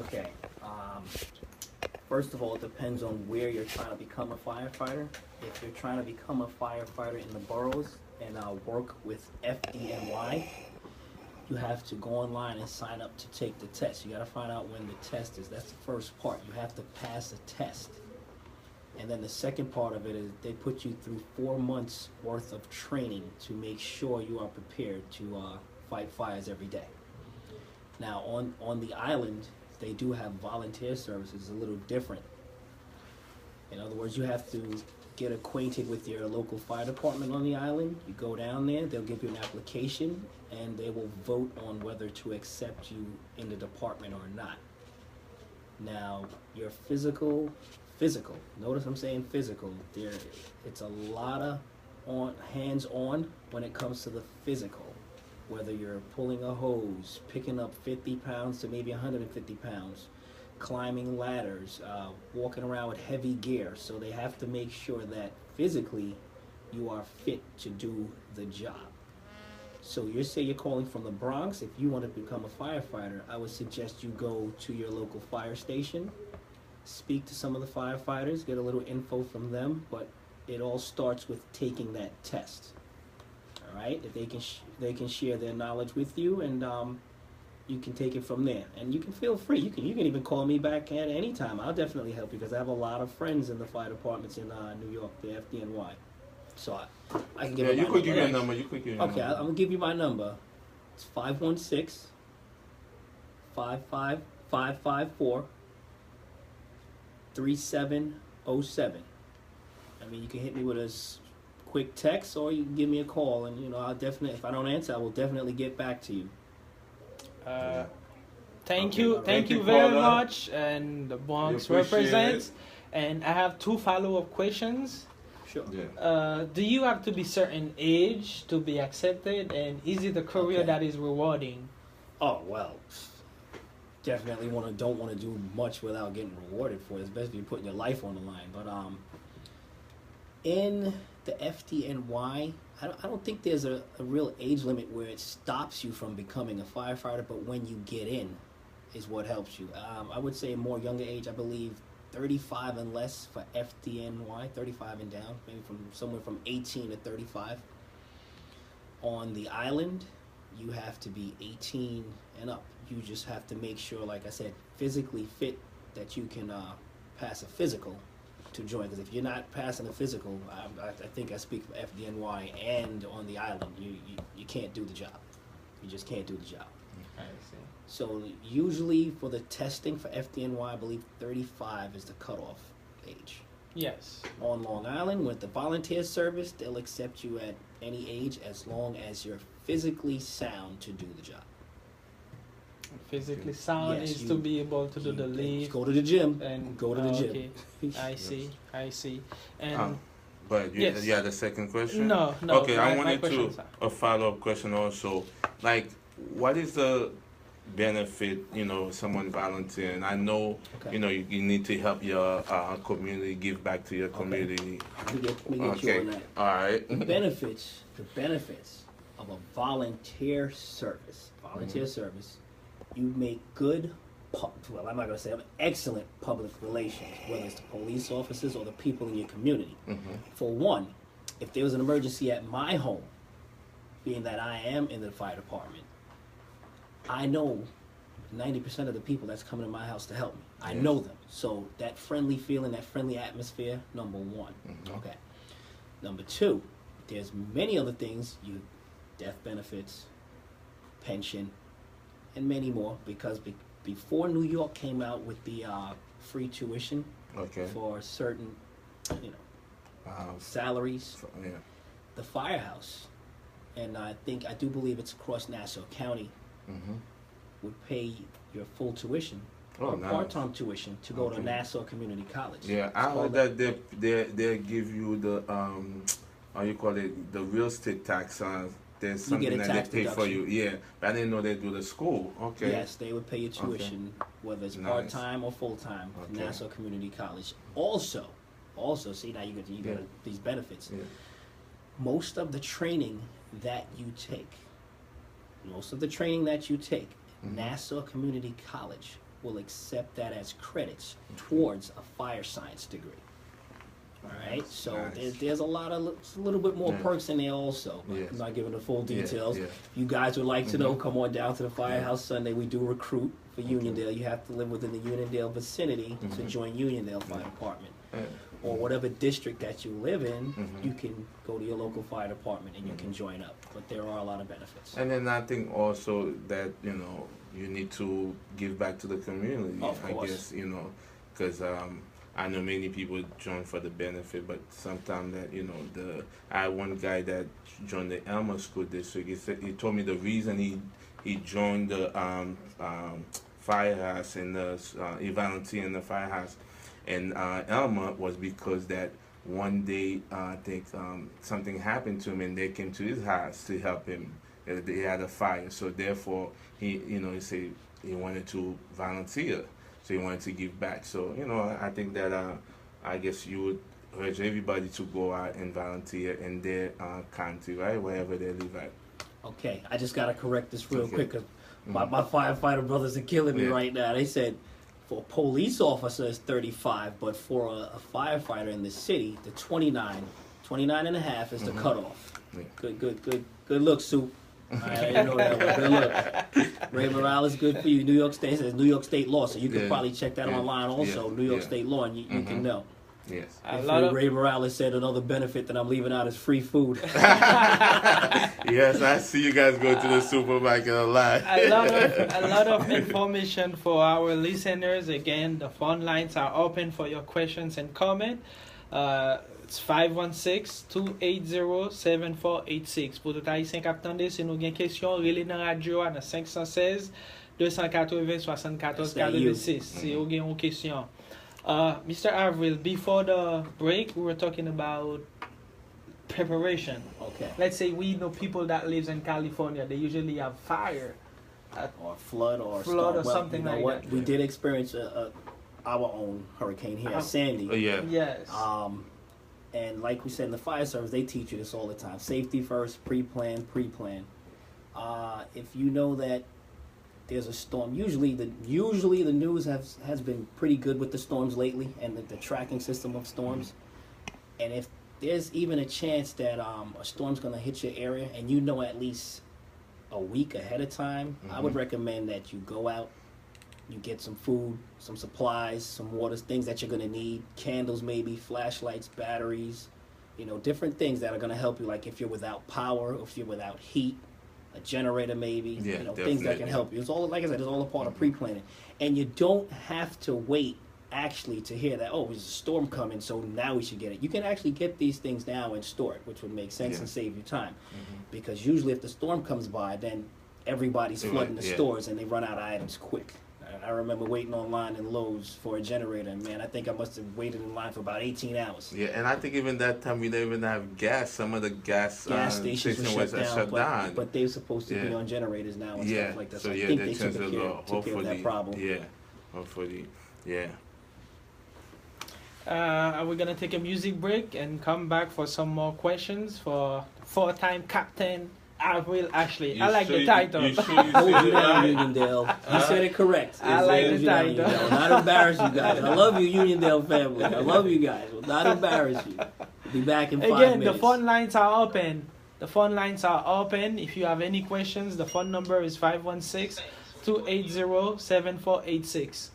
Okay. First of all, it depends on where you're trying to become a firefighter. If you're trying to become a firefighter in the boroughs and work with FDNY, you have to go online and sign up to take the test. You got to find out when the test is. That's the first part. You have to pass a test. And then the second part of it is they put you through 4 months worth of training to make sure you are prepared to fight fires every day. Now, on the island, they do have volunteer services, a little different. In other words, you have to get acquainted with your local fire department on the island. You go down there, they'll give you an application, and they will vote on whether to accept you in the department or not. Now, your physical, notice I'm saying physical, it's a lot of hands-on when it comes to the physical. Whether you're pulling a hose, picking up 50 pounds to maybe 150 pounds, climbing ladders, walking around with heavy gear. So they have to make sure that physically you are fit to do the job. So you're calling from the Bronx. If you want to become a firefighter, I would suggest you go to your local fire station, speak to some of the firefighters, get a little info from them, but it all starts with taking that test. All right, if they can share their knowledge with you, and you can take it from there. And you can feel free. You can even call me back at any time. I'll definitely help you because I have a lot of friends in the fire departments in New York, the FDNY. So I can give you my number. Give your number. You could give your number. Okay, I'm gonna give you my number. It's 516-554-3707. I mean, you can hit me with a quick text, or you can give me a call, and I'll definitely, if I don't answer, I will definitely get back to you. Thank you very much, and the Bronx represents. And I have 2 follow-up questions. Sure. Yeah. Do you have to be certain age to be accepted, and is it a career that is rewarding? Oh well, definitely don't want to do much without getting rewarded for it, especially if you're putting your life on the line. But in the FDNY, I don't think there's a real age limit where it stops you from becoming a firefighter, but when you get in is what helps you. I would say more younger age, I believe 35 and less for FDNY, 35 and down, maybe somewhere from 18 to 35. On the island, you have to be 18 and up. You just have to make sure, like I said, physically fit, that you can pass a physical to join, because if you're not passing a physical, I think I speak for FDNY and on the island, you can't do the job. You just can't do the job. I see. So usually for the testing for FDNY, I believe 35 is the cutoff age. Yes. On Long Island, with the volunteer service, they'll accept you at any age as long as you're physically sound to do the job. Physically sound is to be able to do the lift. Go to the gym. And go to the gym. Okay. I see. And but you had the second question? No. Okay, I wanted a follow-up question also. Like, what is the benefit, someone volunteering? I know, you need to help your community, give back to your community. Let me get you on that. All right. The benefits of a volunteer service. You make good, I'm not going to say excellent public relations, whether it's the police officers or the people in your community. Mm-hmm. For one, if there was an emergency at my home, being that I am in the fire department, I know 90% of the people that's coming to my house to help me. I know them. So that friendly feeling, that friendly atmosphere, number one. Mm-hmm. Okay. Number two, there's many other things, death benefits, pension, and many more, because before New York came out with the free tuition for certain, salaries, the firehouse, and I do believe it's across Nassau County, would pay your full tuition or part-time tuition to go to Nassau Community College. Yeah, I heard that they give you the the real estate tax. There's something that they pay for you. Yeah, but I didn't know they do the school. Okay. Yes, they would pay your tuition, whether it's part-time or full-time, Nassau Community College. Also, see, now you get these benefits. Yeah. Most of the training that you take, Nassau Community College will accept that as credits towards a fire science degree. All right, so Nice. there's a little bit more Yeah. perks in there also. But Yes. I'm not giving the full Yeah, details. yeah. If you guys would like to know, come on down to the Firehouse Sunday. We do recruit for Uniondale. You have to live within the Uniondale vicinity to join Uniondale Fire Department. Yeah. Or whatever district that you live in, Mhm. you can go to your local fire department and you can join up. But there are a lot of benefits. And then I think also that, you know, you need to give back to the community. Of I course. guess, you know, because I know many people join for the benefit, but sometimes that, you know, I had one guy that joined the Elma School District. He told me the reason he joined the firehouse and he volunteered in the firehouse in Elma was because that one day I think something happened to him and they came to his house to help him. They had a fire, so therefore he said he wanted to volunteer, so he wanted to give back. So I think that I guess you would urge everybody to go out and volunteer in their county, right, wherever they live at. Okay, I just gotta correct this real Okay. quick. 'Cause my firefighter brothers are killing me Yeah. right now. They said for a police officer it's 35, but for a firefighter in the city, the 29 and a half is the cutoff. Yeah. Good look, Sue. I didn't know that one. Good look. Ray Morales, good for you. New York State says New York State law, so you can Yeah. probably check that Yeah. online also. Yeah. New York Yeah. State law, and you can know. Yes. A If lot of Ray Morales said another benefit that I'm leaving out is free food. Yes, I see you guys go to the supermarket a lot. a lot of information for our listeners. Again, the phone lines are open for your questions and comment. It's 516-280-7486. Pour tout haïtien qui attendait, si nous avons une question, relez dans la radio à 516 280 74 46. Si vous avez une question. Mr. Avril, before the break, we were talking about preparation. Okay. Let's say we know people that lives in California, they usually have fire. Or flood or Flood or storm. Well, something you know like what? that. We did experience our own hurricane here, Sandy. Yeah. Yes. And like we said in the fire service, they teach you this all the time: safety first, pre-plan. If you know that there's a storm, usually the news has been pretty good with the storms lately and the tracking system of storms. And if there's even a chance that a storm's going to hit your area, and you know at least a week ahead of time, I would recommend that you go out, you get some food, some supplies, some waters, things that you're going to need, candles maybe, flashlights, batteries, different things that are going to help you, like if you're without power, or if you're without heat, a generator maybe, Yeah, things that definitely. can help you. It's all, like I said, it's all a part of pre-planning. And you don't have to wait actually to hear that, there's a storm coming, so now we should get it. You can actually get these things now and store it, which would make sense Yeah. and save you time. Because usually if the storm comes by, then everybody's Yeah, flooding the yeah. stores and they run out of items quick. I remember waiting online in Lowe's for a generator, and man, I think I must have waited in line for about 18 hours. Yeah, and I think even that time we didn't even have gas. Some of the gas Stations were was shut down, but they're supposed to be Yeah. on generators now and yeah, stuff like that. so So I yeah, think they they took changed the care, law. took care of Hopefully, that problem. yeah, hopefully, yeah. We're gonna take a music break and come back for some more questions for four-time captain Avril Ashley. You I like sure the you- title. you sure you Hold said you it down, right? Uniondale. You said it correct. I like Hold the you down, title. Uniondale. Not embarrass you guys. I love you, Uniondale family. I love you guys. Will not embarrass you. We'll be back in 5 Again, minutes. the phone lines are open. The phone lines are open. If you have any questions, the phone number is 516-280-7486.